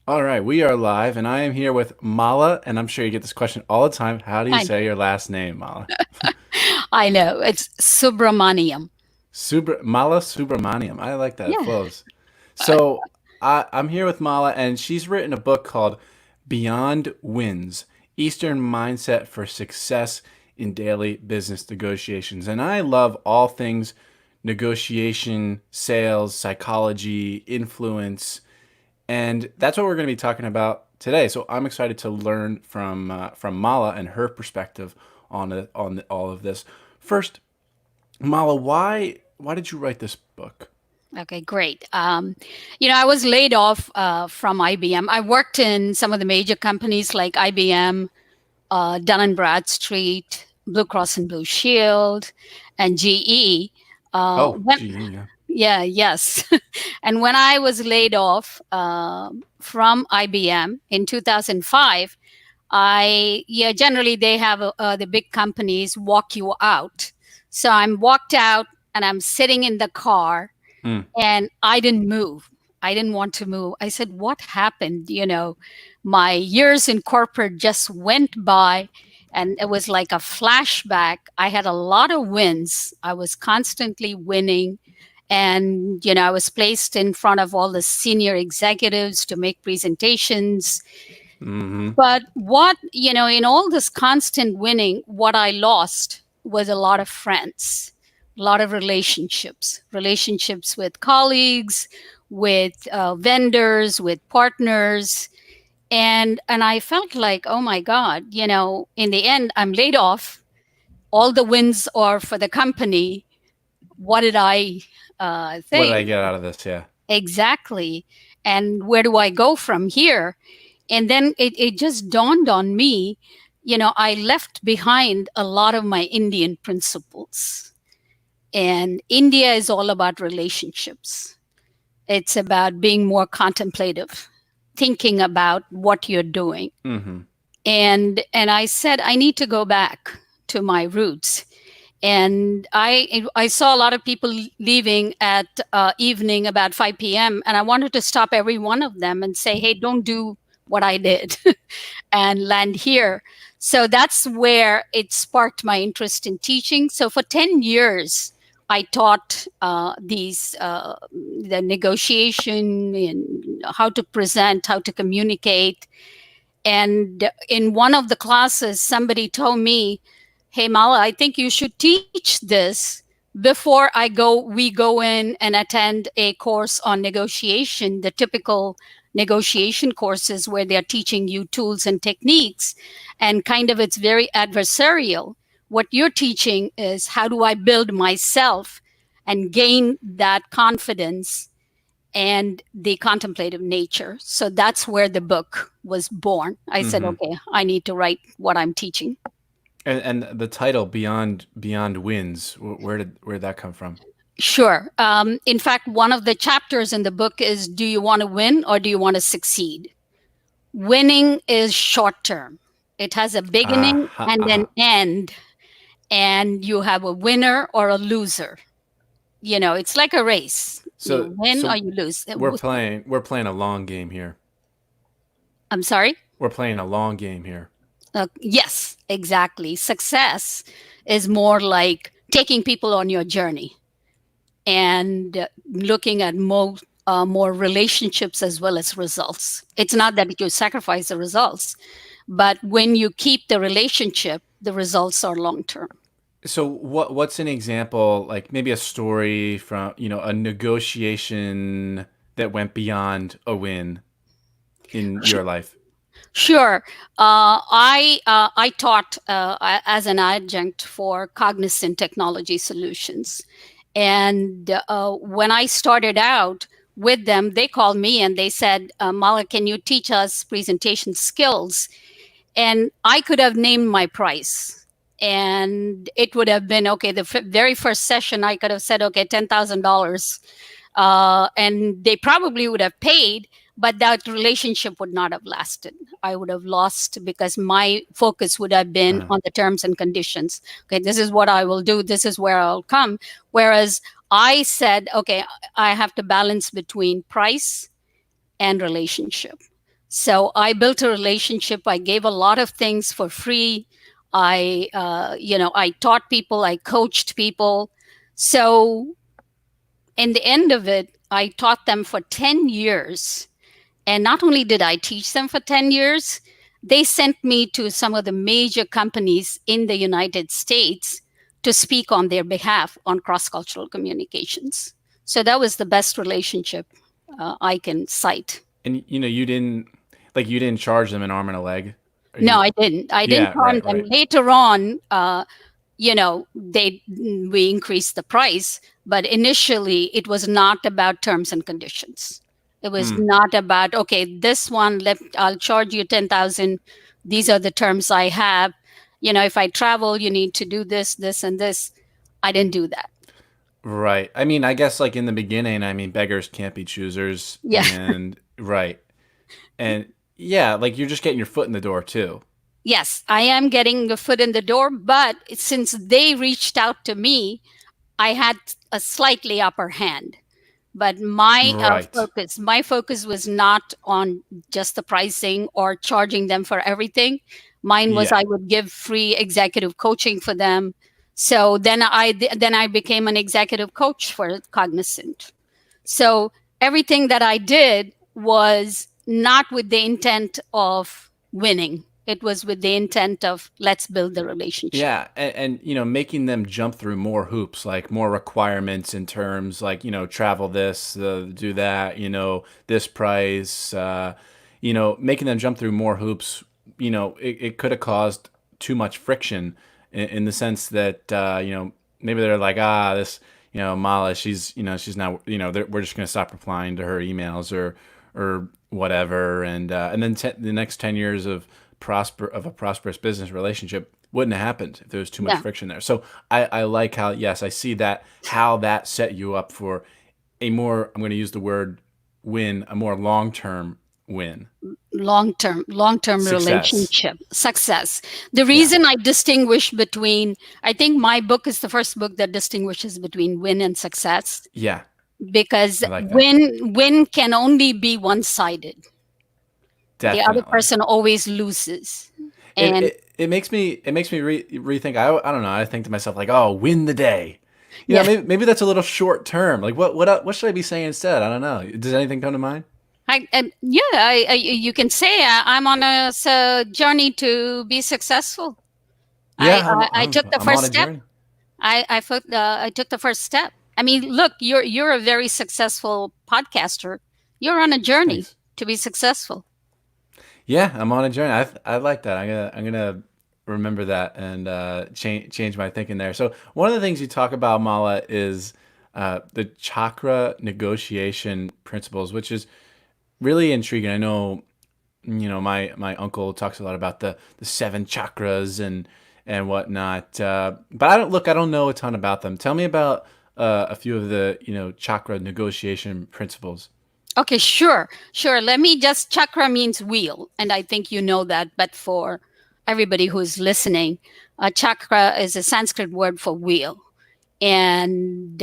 All right, we are live, and I am here with Mala, and I'm sure you get this question all the time. How do you I say your last name, Mala? I know. It's Subramaniam. Mala Subramaniam. I like that. It Yeah. flows. So I'm here with Mala, and she's written a book called Beyond Wins: Eastern Mindset for Success in Daily Business Negotiations. And I love all things negotiation, sales, psychology, influence, and that's what we're going to be talking about today. So I'm excited to learn from Mala and her perspective on all of this. First, Mala, why did you write this book? Okay, great. I was laid off from IBM. I worked in some of the major companies like IBM, Dun and Bradstreet, Blue Cross and Blue Shield, and GE. Oh, When gee, yeah. Yeah, yes. And when I was laid off from IBM in 2005, generally they have the big companies walk you out. So I'm walked out and I'm sitting in the car Mm, and I didn't move. I didn't want to move. I said, what happened? My years in corporate just went by and it was like a flashback. I had a lot of wins. I was constantly winning. And, I was placed in front of all the senior executives to make presentations. mm-hmm, But in all this constant winning, what I lost was a lot of friends, a lot of relationships with colleagues, with vendors, with partners. And I felt like, oh my God, in the end, I'm laid off. All the wins are for the company. What did I what did I think? get out of this? Yeah. Exactly. And where do I go from here? And then it just dawned on me, I left behind a lot of my Indian principles. And India is all about relationships. It's about being more contemplative, thinking about what you're doing. Mm-hmm. And I said I need to go back to my roots. And I saw a lot of people leaving at evening about 5 p.m. and I wanted to stop every one of them and say, hey, don't do what I did and land here. So that's where it sparked my interest in teaching. So for 10 years, I taught the negotiation and how to present, how to communicate. And in one of the classes, somebody told me, hey, Mala, I think you should teach this before we go in and attend a course on negotiation, the typical negotiation courses where they're teaching you tools and techniques. And kind of it's very adversarial. What you're teaching is how do I build myself and gain that confidence and the contemplative nature. So that's where the book was born. I said, Mm-hmm. okay, I need to write what I'm teaching. And the title Beyond Wins, where did that come from? Sure. In fact, one of the chapters in the book is, do you want to win or do you want to succeed? Winning is short term. It has a beginning Ah, and an uh-huh. end, and you have a winner or a loser. It's like a race. You So win or so you lose. we're playing a long game here. I'm sorry? We're playing a long game here. Yes, exactly. Success is more like taking people on your journey and looking at more relationships as well as results. It's not that you sacrifice the results, but when you keep the relationship, the results are long term. So what's an example, like maybe a story from, a negotiation that went beyond a win in your life? Sure. I taught as an adjunct for Cognizant Technology Solutions, and when I started out with them, they called me and they said, "Mala, can you teach us presentation skills?" And I could have named my price, and it would have been okay. The very first session, I could have said, "Okay, $10,000." And they probably would have paid, but that relationship would not have lasted. I would have lost because my focus would have been Uh, on the terms and conditions. Okay, this is what I will do, this is where I'll come. Whereas I said, okay, I have to balance between price and relationship. So I built a relationship. I gave a lot of things for free. I taught people, I coached people. So in the end of it, I taught them for 10 years. And not only did I teach them for 10 years, they sent me to some of the major companies in the United States to speak on their behalf on cross cultural communications. So that was the best relationship I can cite. And you didn't charge them an arm and a leg. Or No, you? I didn't. I didn't Yeah, charge right, them. right. Later on, we increased the price, but initially it was not about terms and conditions. It was Mm, not about, okay, this one left, I'll charge you 10,000. These are the terms I have. If I travel, you need to do this, this, and this. I didn't do that. right. I mean, I guess like in the beginning, I mean, beggars can't be choosers, Yeah. and right, and yeah, like you're just getting your foot in the door too. Yes, I am getting a foot in the door, but since they reached out to me, I had a slightly upper hand. But Right. my focus was not on just the pricing or charging them for everything. Mine was Yeah. I would give free executive coaching for them. So then I became an executive coach for Cognizant. So everything that I did was not with the intent of winning. It was with the intent of let's build the relationship. Yeah, and making them jump through more hoops, like more requirements in terms like travel this, do that, this price, making them jump through more hoops. It could have caused too much friction in the sense that maybe they're like, this Mala, she's not, we're just gonna stop replying to her emails or whatever, and then the next 10 years of a prosperous business relationship wouldn't have happened if there was too much Yeah. friction there. So I like how, yes, I see that, how that set you up for a more, I'm going to use the word win, a more long term win. Long term Success. relationship success. The Yeah. reason I distinguish between, I think my book is the first book that distinguishes between win and success, Yeah. because I like that. win can only be one sided. The other Definitely. person always loses. It, And it, it makes me rethink. I don't know. I think to myself like, oh, win the day. yeah, Maybe that's a little short term. Like what should I be saying instead? I don't know. Does anything come to mind? you can say I'm on a journey to be successful. I, Yeah, I I took the I'm on first a step. journey. I took the first step. I mean, look, you're a very successful podcaster. You're on a journey Thanks. to be successful. Yeah, I'm on a journey. I like that. I'm gonna remember that and change my thinking there. So one of the things you talk about, Mala, is the chakra negotiation principles, which is really intriguing. I know my uncle talks a lot about the seven chakras and whatnot, but I don't know a ton about them. Tell me about a few of the chakra negotiation principles. Okay, sure. Let me just, chakra means wheel, and I think you know that, but for everybody who's listening, chakra is a Sanskrit word for wheel. And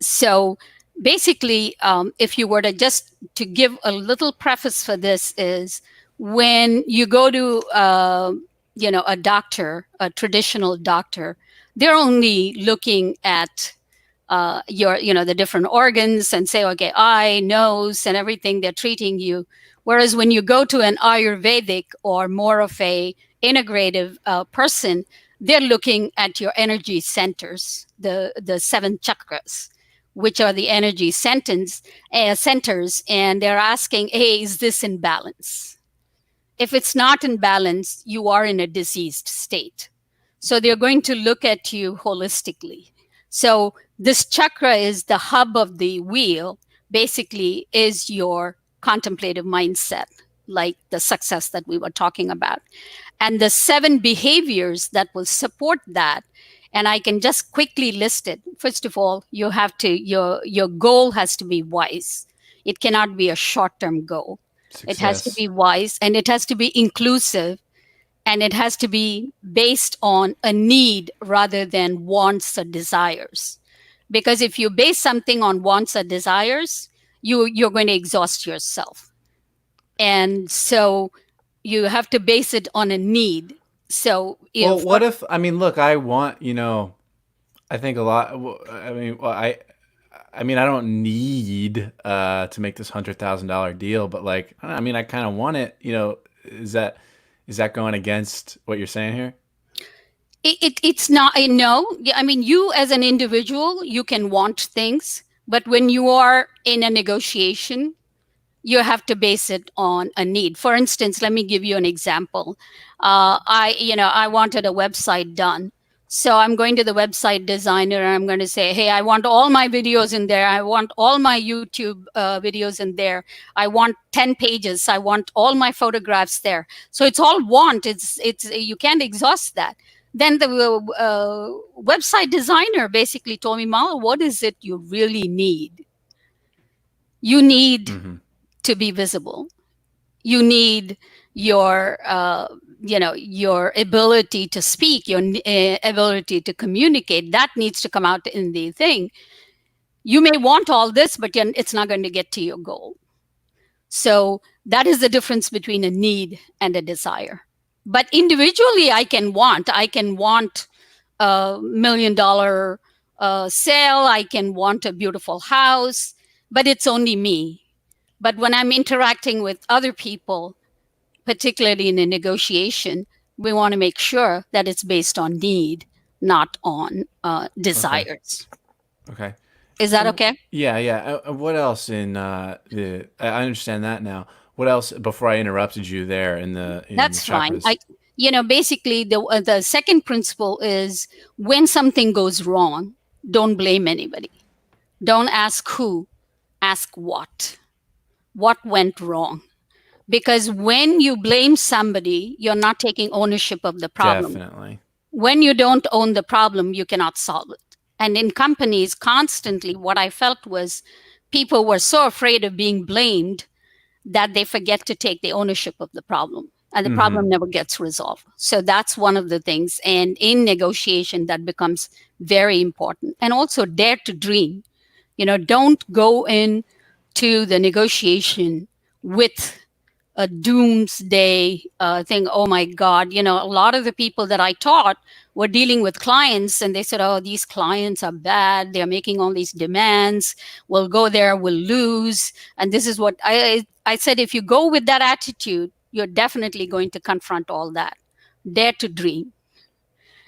so basically, if you were to just to give a little preface for this, is when you go to a doctor, a traditional doctor, they're only looking at the different organs and say, okay, eye, nose, and everything, they're treating you. Whereas when you go to an Ayurvedic or more of a integrative person, they're looking at your energy centers, the seven chakras, which are the energy centers, and they're asking, hey, is this in balance? If it's not in balance, you are in a diseased state. So they're going to look at you holistically. So this chakra is the hub of the wheel, basically, is your contemplative mindset, like the success that we were talking about. And the seven behaviors that will support that. And I can just quickly list it. First of all, your goal has to be wise. It cannot be a short-term goal. It has to Success. be wise, and it has to be inclusive, and it has to be based on a need rather than wants or desires. Because if you base something on wants or desires, you're going to exhaust yourself. And so you have to base it on a need. So, Well, for what if I mean, look, I want, I think a lot. I mean, well, I mean, I don't need to make this $100,000 deal, but like, I mean, I kind of want it. Is that is that going against what you're saying here? it's not, I know. Yeah, I mean, you as an individual, you can want things, but when you are in a negotiation, you have to base it on a need. For instance, let me give you an example. I wanted a website done. So I'm going to the website designer and I'm going to say, hey, I want all my videos in there. I want all my YouTube videos in there. I want 10 pages. I want all my photographs there. So it's all want. It's you can't exhaust that. Then the website designer basically told me, Mala, what is it you really need? You need Mm-hmm. to be visible. You need your your ability to speak, your ability to communicate. That needs to come out in the thing. You may want all this, but it's not going to get to your goal. So that is the difference between a need and a desire. But individually, I can want $1 million sale. I can want a beautiful house, but it's only me. But when I'm interacting with other people, particularly in a negotiation, we want to make sure that it's based on need, not on Okay. desires. Okay. Is that okay? Yeah, yeah. What else in the? I understand that now. What else before I interrupted you there in the That's fine. chakras? Basically, the second principle is when something goes wrong, don't blame anybody. Don't ask who, ask what. What went wrong? Because when you blame somebody, you're not taking ownership of the problem. Definitely. When you don't own the problem, you cannot solve it. And in companies, constantly, what I felt was people were so afraid of being blamed that they forget to take the ownership of the problem. And the Mm-hmm. problem never gets resolved. So that's one of the things. And in negotiation, that becomes very important. And also dare to dream. Don't go in to the negotiation with a doomsday thing. Oh my God. A lot of the people that I taught were dealing with clients and they said, oh, these clients are bad. They're making all these demands. We'll go there, we'll lose. And this is what I said, if you go with that attitude, you're definitely going to confront all that. Dare to dream.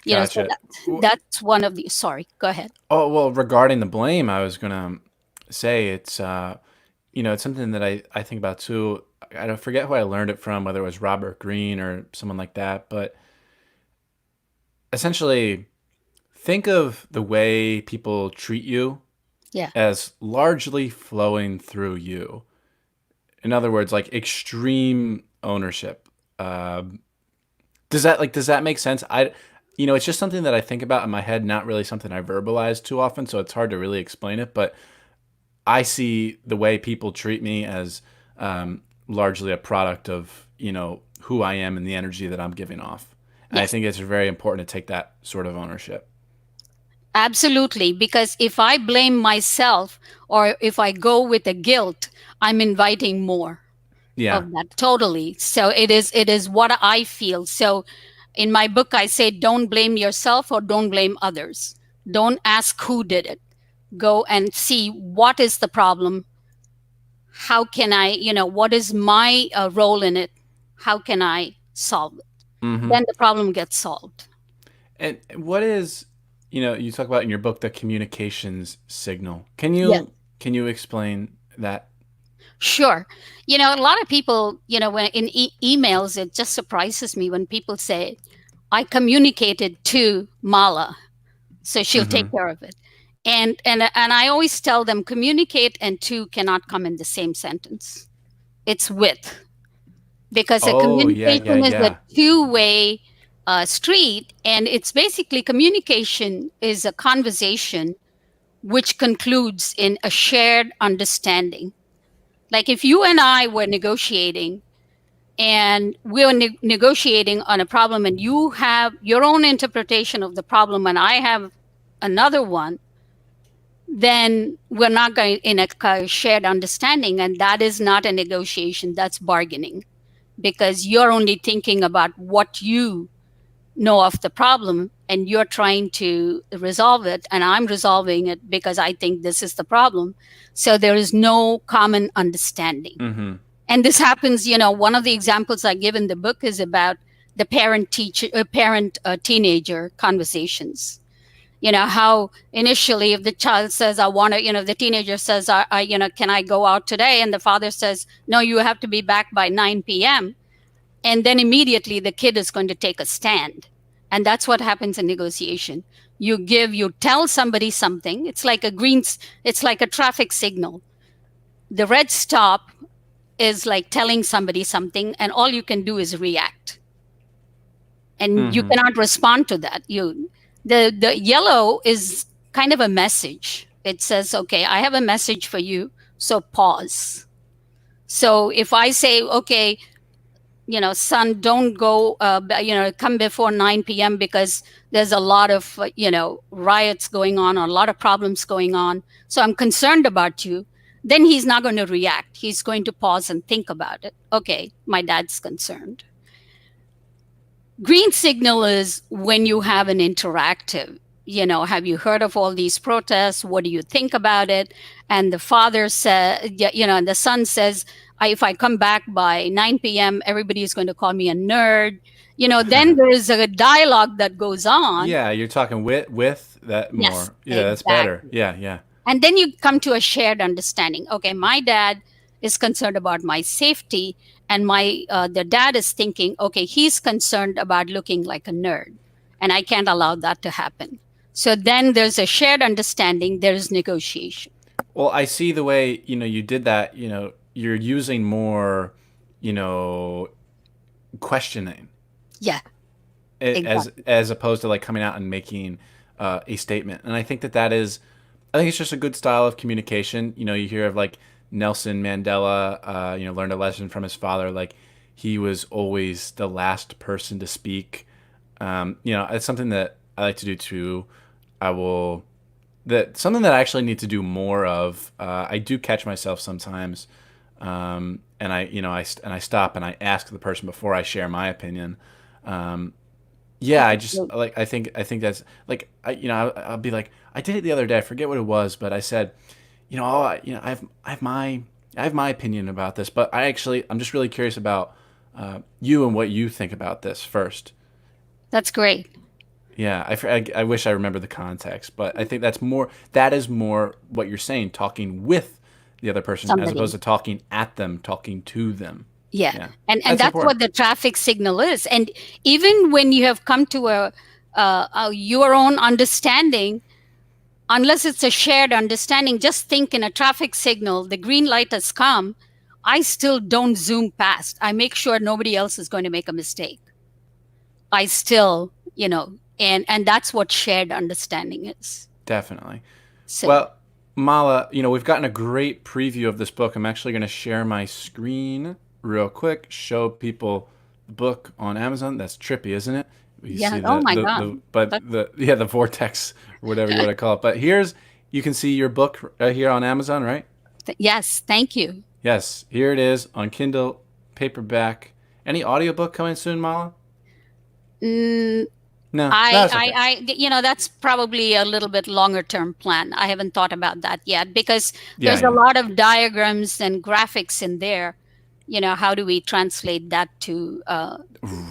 So Gotcha. that's one of the, sorry, go ahead. Oh, well, regarding the blame, I was gonna say it's something that I think about too. I don't forget who I learned it from, whether it was Robert Greene or someone like that, but essentially think of the way people treat you Yeah. as largely flowing through you. In other words, like extreme ownership. Does that make sense? It's just something that I think about in my head, not really something I verbalize too often, so it's hard to really explain it. But I see the way people treat me as largely a product of who I am and the energy that I'm giving off. And I Yes. think it's very important to take that sort of ownership. Absolutely, because if I blame myself or if I go with the guilt, I'm inviting more Yeah. of that. Totally. So it is what I feel. So in my book I say don't blame yourself or don't blame others. Don't ask who did it. Go and see what is the problem. How can I, what is my role in it? How can I solve it? Mm-hmm. Then the problem gets solved. And what is, you talk about in your book the communications signal. Can Yes. you explain that? Sure. A lot of people, when in emails, it just surprises me when people say, I communicated to Mala, so she'll take Mm-hmm. care of it. And I always tell them communicate and to cannot come in the same sentence. It's with, because a Oh, yeah, yeah, communication is a yeah. two-way street, and it's basically communication is a conversation which concludes in a shared understanding. Like if you and I were negotiating and we were negotiating on a problem and you have your own interpretation of the problem and I have another one, then we're not going in a shared understanding, and that is not a negotiation, that's bargaining, because you're only thinking about what you know of the problem and you're trying to resolve it, and I'm resolving it because I think this is the problem. So there is no common understanding. Mm-hmm. And this happens, one of the examples I give in the book is about the parent teenager conversations. How initially, if the child says, I want to, the teenager says, can I go out today? And the father says, no, you have to be back by 9 p.m. And then immediately the kid is going to take a stand. And that's what happens in negotiation. You tell somebody something. It's like a traffic signal. The red stop is like telling somebody something, and all you can do is react. And you Mm-hmm. cannot respond to that. The yellow is kind of a message. It says, okay, I have a message for you, so pause. So if I say, okay, son, don't go, come before 9 p.m. because there's a lot of, riots going on, or a lot of problems going on. So I'm concerned about you. Then he's not going to react. He's going to pause and think about it. Okay, my dad's concerned. Green signal is when you have an interactive, have you heard of all these protests? What do you think about it? And the father says, and the son says, if I come back by 9 p.m., everybody is going to call me a nerd. Then there is a dialogue that goes on. Yeah, you're talking with that Yes, more. Yeah, that's better. exactly. Yeah, yeah. And then you come to a shared understanding. Okay, my dad is concerned about my safety, and the dad is thinking, okay, he's concerned about looking like a nerd, and I can't allow that to happen. So then there's a shared understanding. There is negotiation. Well, I see the way, you did that, you're using more, you know, questioning Yeah, exactly. as opposed to like coming out and making a statement. And I think that is, I think it's just a good style of communication. You hear of like Nelson Mandela, learned a lesson from his father. Like he was always the last person to speak. It's something that I like to do too. I will that something that I actually need to do more of. I do catch myself sometimes, and I stop and I ask the person before I share my opinion. Um, yeah, I just like I think that's like I'll be like I did it the other day. I forget what it was, but I said, I have my opinion about this, but I'm just really curious about you and what you think about this first. That's great. Yeah, I wish I remember the context, but I think that is more what you're saying, talking with the other person as opposed Somebody. to talking at them, talking to them. Yeah. Yeah, And that's that's important. what the traffic signal is. And even when you have come to your own understanding, unless it's a shared understanding, just think in a traffic signal, the green light has come. I still don't zoom past. I make sure nobody else is going to make a mistake. I still, and that's what shared understanding is. Definitely. So, Well, Mala, we've gotten a great preview of this book. I'm actually going to share my screen real quick, show people the book on Amazon. That's trippy, isn't it? You yeah. see Oh my the God. but That, the vortex or whatever you want to call it. But you can see your book here on Amazon, right? yes. Thank you. Yes, here it is on Kindle paperback. Any audiobook coming soon, Mala? Mm, No, that's okay. that's probably a little bit longer term plan. I haven't thought about that yet because Yeah, there's a yeah. lot of diagrams and graphics in there. How do we translate that to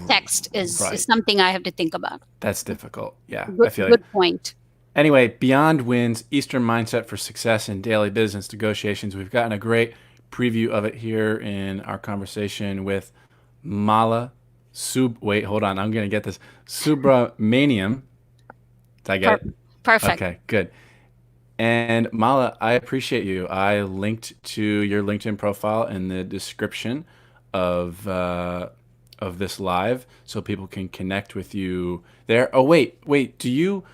text is Right. something I have to think about. That's difficult. Yeah, I Good, feel you. good point. Anyway, Beyond Wins Eastern Mindset for Success in Daily Business Negotiations. We've gotten a great preview of it here in our conversation with Mala Wait, hold on. I'm going to get this. Subramaniam. Did I get Per- it? Perfect. Okay, good. And Mala, I appreciate you. I linked to your LinkedIn profile in the description of this live, so people can connect with you there. Oh wait. Do you?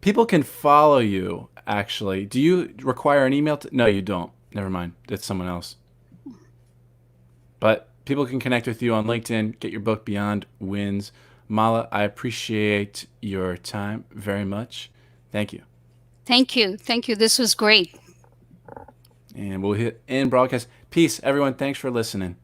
People can follow you. Actually, do you require an email? No, you don't. Never mind. It's someone else. But people can connect with you on LinkedIn. Get your book Beyond Wins. Mala, I appreciate your time very much. Thank you. Thank you. Thank you. This was great. And we'll hit end broadcast. Peace, everyone. Thanks for listening.